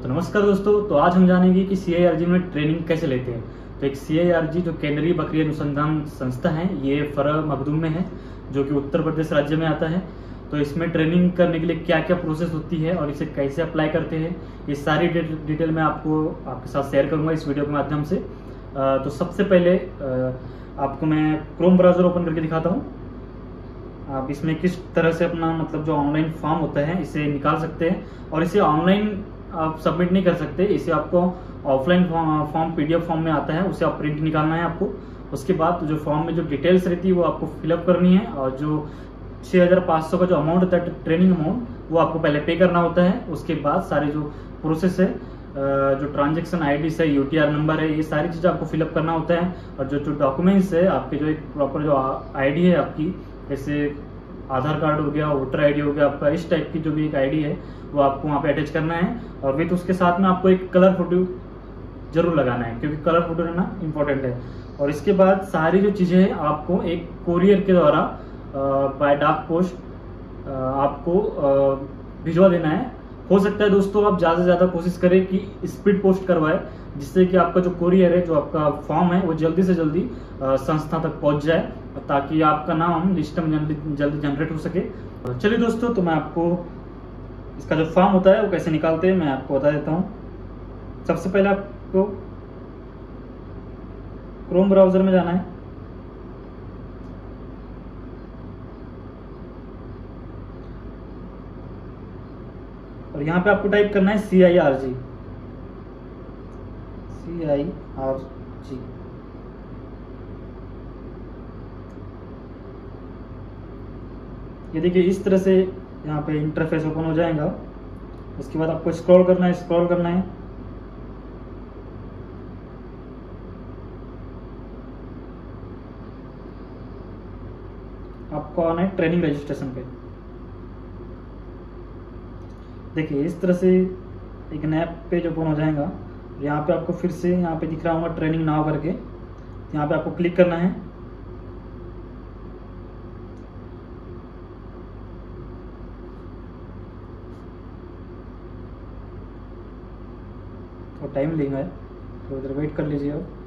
तो नमस्कार दोस्तों। तो आज हम जानेंगे कि CIRG में ट्रेनिंग कैसे लेते हैं। तो एक CIRG जो केंद्रीय बकरी अनुसंधान संस्था है, ये फरह मखदूम में है, जो कि उत्तर प्रदेश राज्य में आता है। तो इसमें ट्रेनिंग करने के लिए क्या क्या प्रोसेस होती है और इसे कैसे अप्लाई करते हैं, ये सारी डिटेल मैं आपके साथ शेयर करूंगा इस वीडियो के माध्यम से। तो सबसे पहले आपको मैं क्रोम ब्राउज़र ओपन करके दिखाता हूँ। आप इसमें किस तरह से अपना जो ऑनलाइन फॉर्म होता है इसे निकाल सकते हैं, और इसे ऑनलाइन आप सबमिट नहीं कर सकते। इसे आपको ऑफलाइन फॉर्म PDF फॉर्म में आता है, उसे आप प्रिंट निकालना है आपको। उसके बाद जो फॉर्म में जो डिटेल्स रहती है वो आपको फिलअप करनी है, और जो 6500 का जो अमाउंट होता है ट्रेनिंग अमाउंट, वो आपको पहले पे करना होता है। उसके बाद सारे जो प्रोसेस है, जो ट्रांजेक्शन ID है, UTR नंबर है, ये सारी चीज़ें आपको फिलअप करना होता है। और जो डॉक्यूमेंट्स है आपके, जो एक प्रॉपर जो ID है आपकी, जैसे आधार कार्ड हो गया, वोटर ID हो गया आपका, इस टाइप की जो भी एक ID है वो आपको वहाँ पे अटैच करना है। और विथ उसके साथ में आपको एक कलर फोटो जरूर लगाना है, क्योंकि कलर फोटो रहना इंपॉर्टेंट है। और इसके बाद सारी जो चीज़ें हैं आपको एक कोरियर के द्वारा बाय डाक पोस्ट आपको भिजवा देना है। हो सकता है दोस्तों आप ज़्यादा से ज़्यादा कोशिश करें कि स्पीड पोस्ट करवाए, जिससे कि आपका जो कोरियर है, जो आपका फॉर्म है, वो जल्दी से जल्दी संस्था तक पहुंच जाए, ताकि आपका नाम लिस्ट में जल्दी जनरेट हो सके। चलिए दोस्तों, तो मैं आपको इसका जो फॉर्म होता है वो कैसे निकालते हैं मैं आपको बता देता हूँ। सबसे पहले आपको क्रोम ब्राउज़र में जाना है। और यहाँ पे आपको टाइप करना है CIRG। ये देखिए, इस तरह से यहाँ पे इंटरफेस ओपन हो जाएगा। उसके बाद आपको स्क्रॉल करना है। आपको आना है ट्रेनिंग रजिस्ट्रेशन पे। देखिए, इस तरह से एक नया पेज ओपन हो जाएगा। यहाँ पे आपको फिर से यहाँ पे दिख रहा होगा ट्रेनिंग नाउ करके, यहाँ पे आपको क्लिक करना है। तो टाइम लेगा, तो इधर वेट कर लीजिए आप।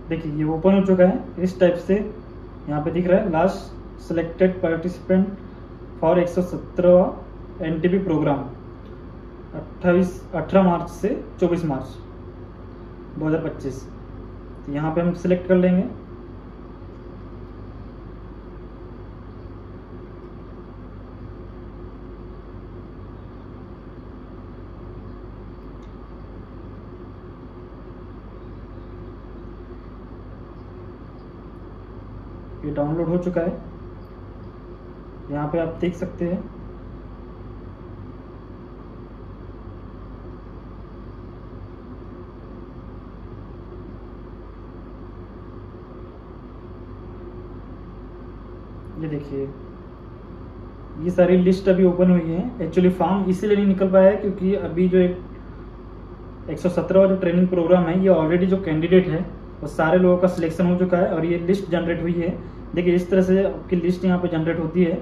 देखिए, ये ओपन हो चुका है इस टाइप से। यहाँ पे दिख रहा है लास्ट सिलेक्टेड पार्टिसिपेंट फॉर 117वां NTP प्रोग्राम 18 मार्च से 24 मार्च 2025। तो यहाँ पे हम सिलेक्ट कर लेंगे। ये डाउनलोड हो चुका है, यहाँ पे आप देख सकते हैं। ये देखिए, ये सारी लिस्ट अभी ओपन हुई है। एक्चुअली फॉर्म इसीलिए नहीं निकल पाया है क्योंकि अभी जो एक 117वां जो ट्रेनिंग प्रोग्राम है, ये ऑलरेडी जो कैंडिडेट है वो सारे लोगों का सिलेक्शन हो चुका है, और ये लिस्ट जनरेट हुई है। देखिए, इस तरह से आपकी लिस्ट यहाँ पे जनरेट होती है।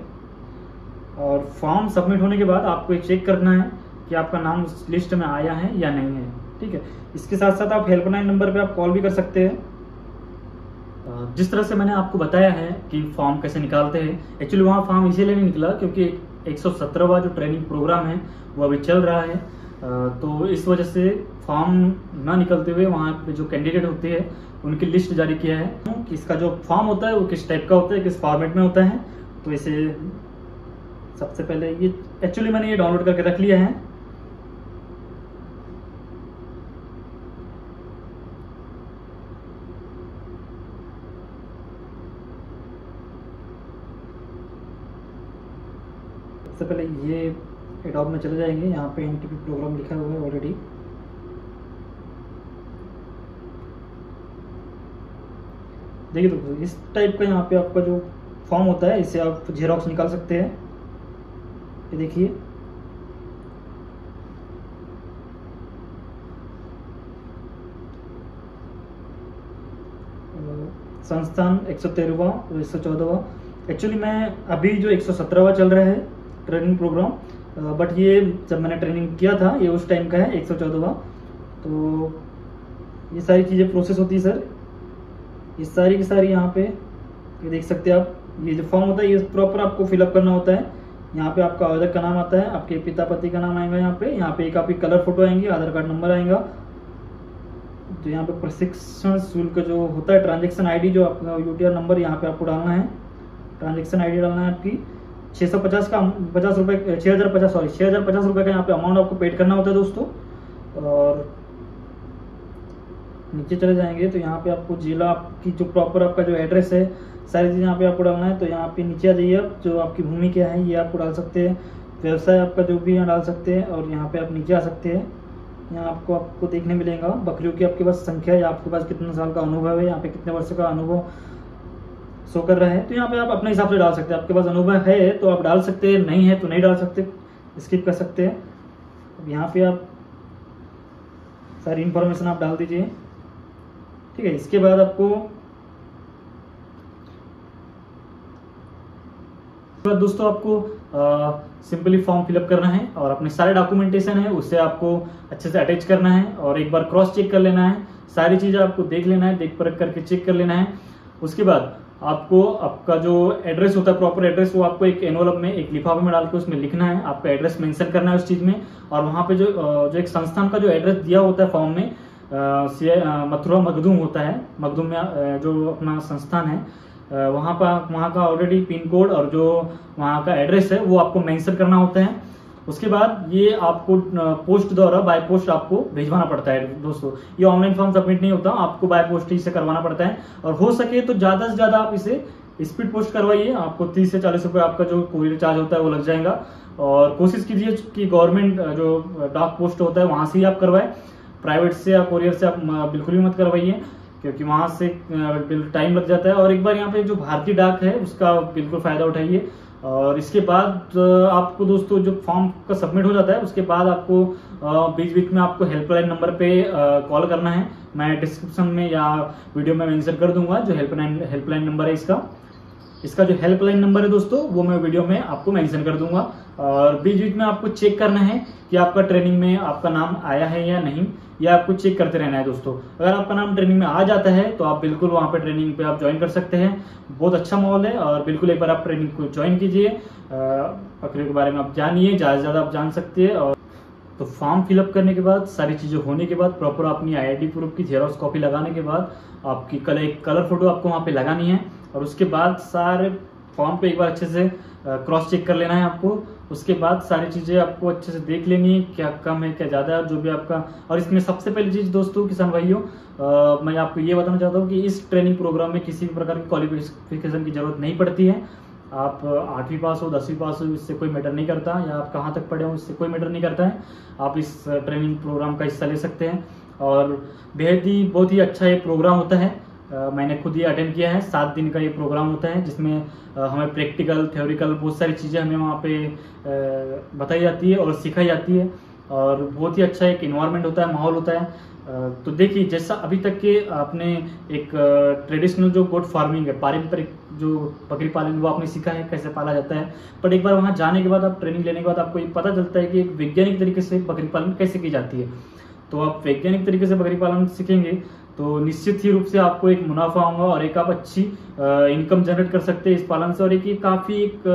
और फॉर्म सबमिट होने के बाद आपको एक चेक करना है कि आपका नाम उस लिस्ट में आया है या नहीं है। ठीक है, इसके साथ साथ आप हेल्पलाइन नंबर पे आप कॉल भी कर सकते हैं। जिस तरह से मैंने आपको बताया है कि फॉर्म कैसे निकालते हैं, एक्चुअली वहाँ फॉर्म इसीलिए नहीं निकला क्योंकि 117वां जो ट्रेनिंग प्रोग्राम है वो अभी चल रहा है। तो इस वजह से फॉर्म ना निकलते हुए वहाँ पे जो कैंडिडेट होते हैं उनकी लिस्ट जारी किया है कि इसका जो फॉर्म होता है वो किस टाइप का होता है, किस फॉर्मेट में होता है। तो इसे सबसे पहले ये एक्चुअली मैंने ये डाउनलोड करके रख लिया है। सबसे पहले ये एडोब में चले जाएंगे। यहाँ पे NTP प्रोग्राम लिखा हुआ है ऑलरेडी। देखिए दोस्तों, इस टाइप का यहाँ पे आपका जो फॉर्म होता है, इसे आप जेरॉक्स निकाल सकते हैं। ये देखिए, संस्थान 113वां और 114वां। एक्चुअली मैं अभी जो 117वां चल रहा है ट्रेनिंग प्रोग्राम, बट ये जब मैंने ट्रेनिंग किया था ये उस टाइम का है 114वां। तो ये सारी चीज़ें प्रोसेस होती है सर, ये सारी की सारी यहाँ पे ये देख सकते हैं आप। ये जो फॉर्म होता है ये प्रॉपर आपको फिलअप करना होता है। यहाँ पे आपका आवेदक का नाम आता है, आपके पिता पति का नाम आएगा, यहाँ पे एक आपकी कलर फोटो आएंगी, आधार कार्ड नंबर आएगा। तो यहाँ पे प्रशिक्षण शुल्क जो होता है, ट्रांजैक्शन आईडी जो आपका यूटीआर नंबर यहाँ पे आपको डालना है, ट्रांजैक्शन आईडी डालना है आपकी। 650 का 50 रुपये 6050 रुपये का यहाँ पे अमाउंट आपको पेड करना होता है दोस्तों। और नीचे चले जाएंगे तो यहाँ पे आपको जिला आपकी जो प्रॉपर आपका जो एड्रेस है सारी चीज़ यहाँ पे आपको डालना है। तो यहाँ पे नीचे आ जाइए आप, जो आपकी भूमि क्या है ये आपको डाल सकते हैं, व्यवसाय आपका जो भी यहाँ डाल सकते हैं। और यहाँ पे आप नीचे आ सकते हैं, यहाँ आपको देखने मिलेगा बकरियों की आपके पास संख्या या आपके पास कितने साल का अनुभव है, यहाँ पे कितने वर्ष का अनुभव शो कर रहा है। तो यहाँ पे आप अपने हिसाब से डाल सकते हैं, आपके पास अनुभव है तो आप डाल सकते हैं, नहीं है तो नहीं डाल सकते, स्किप कर सकते हैं। अब यहाँ पे आप सारी इंफॉर्मेशन आप डाल दीजिए, ठीक है। इसके बाद आपको दोस्तों आपको सिंपली फॉर्म फिलअप करना है और अपने सारे डॉक्यूमेंटेशन है उससे आपको अच्छे से अटैच करना है और एक बार क्रॉस चेक कर लेना है, सारी चीजें आपको देख लेना है, देख परख करके चेक कर लेना है। उसके बाद आपको आपका जो एड्रेस होता है, प्रॉपर एड्रेस, वो आपको एक एनवलप में, एक लिफाफे में डाल के उसमें लिखना है, आपका एड्रेस मेंशन करना है उस चीज में। और वहां पे जो एक संस्थान का जो एड्रेस दिया होता है फॉर्म में, मथुरा मखदूम होता है, मखदूम में जो अपना संस्थान है वहाँ का ऑलरेडी पिन कोड और जो वहाँ का एड्रेस है वो आपको मेंशन करना होता है। उसके बाद ये आपको पोस्ट द्वारा बाय पोस्ट आपको भिजवाना पड़ता है दोस्तों। ये ऑनलाइन फॉर्म सबमिट नहीं होता, आपको बाय पोस्ट ही से करवाना पड़ता है। और हो सके तो ज्यादा से ज्यादा आप इसे स्पीड पोस्ट करवाइए, आपको 30 से 40 रुपये आपका जो कोरियर चार्ज होता है वो लग जाएगा। और कोशिश कीजिए कि गवर्नमेंट जो डाक पोस्ट होता है वहां से ही आप करवाएं, प्राइवेट से या कोरियर से आप बिल्कुल भी मत करवाइए, क्योंकि वहां से टाइम लग जाता है। और एक बार यहाँ पे जो भारतीय डाक है उसका बिल्कुल फायदा उठाइए। और इसके बाद आपको दोस्तों जो फॉर्म का सबमिट हो जाता है उसके बाद आपको बीच बीच में आपको हेल्पलाइन नंबर पे कॉल करना है। मैं डिस्क्रिप्शन में या वीडियो में मेंशन कर दूंगा जो हेल्पलाइन नंबर है इसका जो हेल्पलाइन नंबर है दोस्तों वो मैं वीडियो में आपको मेंशन कर दूंगा। और बीच बीच में आपको चेक करना है कि आपका ट्रेनिंग में आपका नाम आया है या नहीं, या आपको चेक करते रहना है दोस्तों। अगर आपका नाम ट्रेनिंग में आ जाता है तो आप बिल्कुल वहाँ पे ट्रेनिंग पे आप ज्वाइन कर सकते हैं, बहुत अच्छा माहौल है। और बिल्कुल एक बार आप ट्रेनिंग को ज्वाइन कीजिए, बकरियों के बारे में आप जानिए, ज़्यादा से ज़्यादा आप जान सकते हैं। और तो फॉर्म फिलअप करने के बाद, सारी चीज़ें होने के बाद, प्रॉपर अपनी आईआईडी प्रूफ की जेरॉक्स कॉपी लगाने के बाद आपकी एक कलर फोटो आपको वहाँ पे लगानी है। और उसके बाद सारे फॉर्म पे एक बार अच्छे से क्रॉस चेक कर लेना है आपको। उसके बाद सारी चीज़ें आपको अच्छे से देख लेनी है, क्या कम है क्या ज़्यादा है, जो भी आपका। और इसमें सबसे पहली चीज़ दोस्तों, किसान भाइयों, मैं आपको ये बताना चाहता हूँ कि इस ट्रेनिंग प्रोग्राम में किसी भी प्रकार की क्वालिफिकेशन की जरूरत नहीं पड़ती है। आप 8वीं पास हो, 10वीं पास हो, इससे कोई मैटर नहीं करता, या आप कहाँ तक पढ़े हो इससे कोई मैटर नहीं करता है। आप इस ट्रेनिंग प्रोग्राम का हिस्सा ले सकते हैं। और बहुत ही अच्छा ये प्रोग्राम होता है, मैंने खुद ये अटेंड किया है। 7 दिन का ये प्रोग्राम होता है जिसमें हमें प्रैक्टिकल, थ्योरिकल बहुत सारी चीज़ें हमें वहाँ पे बताई जाती है और सिखाई जाती है। और बहुत ही अच्छा एक इन्वायरमेंट होता है, माहौल होता है। तो देखिए, जैसा अभी तक के आपने एक ट्रेडिशनल जो गोट फार्मिंग है, पारंपरिक जो बकरी पालन, वो आपने सीखा है कैसे पाला जाता है। पर एक बार वहाँ जाने के बाद, आप ट्रेनिंग लेने के बाद आपको ये पता चलता है कि एक वैज्ञानिक तरीके से बकरी पालन कैसे की जाती है। तो आप वैज्ञानिक तरीके से बकरी पालन सीखेंगे तो निश्चित ही रूप से आपको एक मुनाफा होगा और एक आप अच्छी इनकम जनरेट कर सकते हैं इस पालन से। और एक काफ़ी एक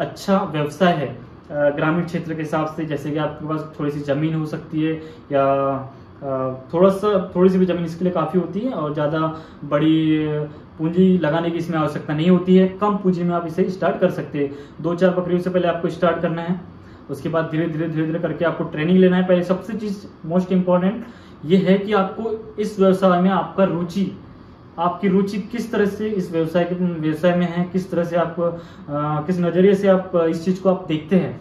अच्छा व्यवसाय है ग्रामीण क्षेत्र के हिसाब से। जैसे कि आपके पास थोड़ी सी ज़मीन हो सकती है, या थोड़ी सी भी ज़मीन इसके लिए काफ़ी होती है, और ज़्यादा बड़ी पूंजी लगाने की इसमें आवश्यकता नहीं होती है। कम पूंजी में आप इसे स्टार्ट कर सकते हैं। 2-4 बकरियों से पहले आपको स्टार्ट करना है, उसके बाद धीरे धीरे करके आपको ट्रेनिंग लेना है। पहले सबसे चीज़ मोस्ट इम्पॉर्टेंट ये है कि आपको इस व्यवसाय में आपका आपकी रुचि किस तरह से इस व्यवसाय में है, किस तरह से आप किस नज़रिए से आप इस चीज़ को आप देखते हैं,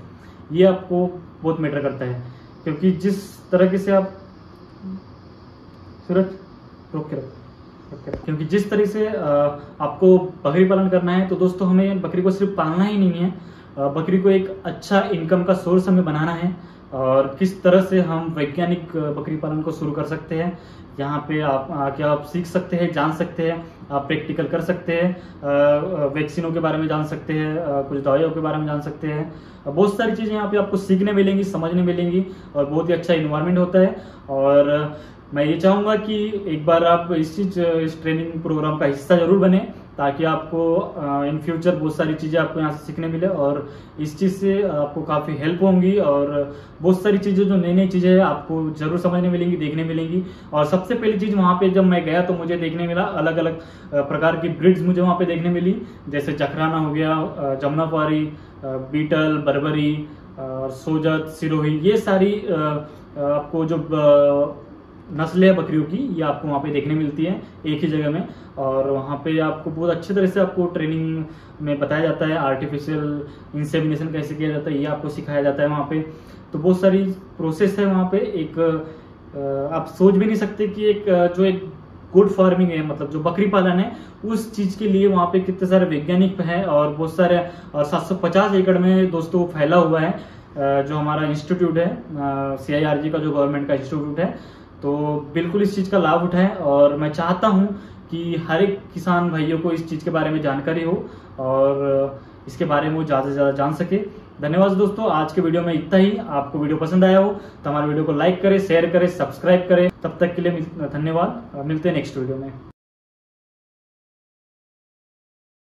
ये आपको बहुत मैटर करता है। क्योंकि जिस तरीके से आप सूरज रोक के रखो, क्योंकि जिस तरह से आपको बकरी पालन करना है, तो दोस्तों हमें बकरी को सिर्फ पालना ही नहीं है, बकरी को एक अच्छा इनकम का सोर्स हमें बनाना है। और किस तरह से हम वैज्ञानिक बकरी पालन को शुरू कर सकते हैं, यहाँ पे आप आके आप सीख सकते हैं, जान सकते हैं, आप प्रैक्टिकल कर सकते हैं, वैक्सीनों के बारे में जान सकते हैं, कुछ दवाइयों के बारे में जान सकते हैं। बहुत सारी चीज़ें यहाँ पे आपको सीखने मिलेंगी, समझने मिलेंगी, और बहुत ही अच्छा इन्वायरमेंट होता है। और मैं ये चाहूँगा कि एक बार आप इस ट्रेनिंग प्रोग्राम का हिस्सा जरूर बने, ताकि आपको इन फ्यूचर बहुत सारी चीज़ें आपको यहाँ से सीखने मिले, और इस चीज़ से आपको काफ़ी हेल्प होंगी, और बहुत सारी चीज़ें जो नई नई चीज़ें हैं आपको जरूर समझने मिलेंगी, देखने मिलेंगी। और सबसे पहली चीज़ वहाँ पे जब मैं गया तो मुझे देखने मिला अलग अलग प्रकार की ब्रिड्स मुझे वहाँ पे देखने मिली, जैसे जखराना हो गया, जमुनापारी, बीटल, बर्बरी, सोजत, सिरोही, ये सारी आपको जो नस्लें है बकरियों की, ये आपको वहाँ पे देखने मिलती है एक ही जगह में। और वहाँ पे आपको बहुत अच्छी तरह से आपको ट्रेनिंग में बताया जाता है, आर्टिफिशियल इंसेमिनेशन कैसे किया जाता है ये आपको सिखाया जाता है वहाँ पे। तो बहुत सारी प्रोसेस है वहाँ पे, एक आप सोच भी नहीं सकते कि एक गुड फार्मिंग है, मतलब जो बकरी पालन है उस चीज के लिए वहाँ पे कितने सारे वैज्ञानिक हैं, और बहुत सारे 750 एकड़ में दोस्तों फैला हुआ है जो हमारा इंस्टीट्यूट है, CIRG का जो गवर्नमेंट का इंस्टीट्यूट है। तो बिल्कुल इस चीज़ का लाभ उठाएं, और मैं चाहता हूं कि हर एक किसान भाइयों को इस चीज़ के बारे में जानकारी हो, और इसके बारे में वो ज़्यादा से ज़्यादा जान सके। धन्यवाद दोस्तों, आज के वीडियो में इतना ही। आपको वीडियो पसंद आया हो तो हमारे वीडियो को लाइक करें, शेयर करें, सब्सक्राइब करें। तब तक के लिए धन्यवाद, मिलते हैं नेक्स्ट वीडियो में।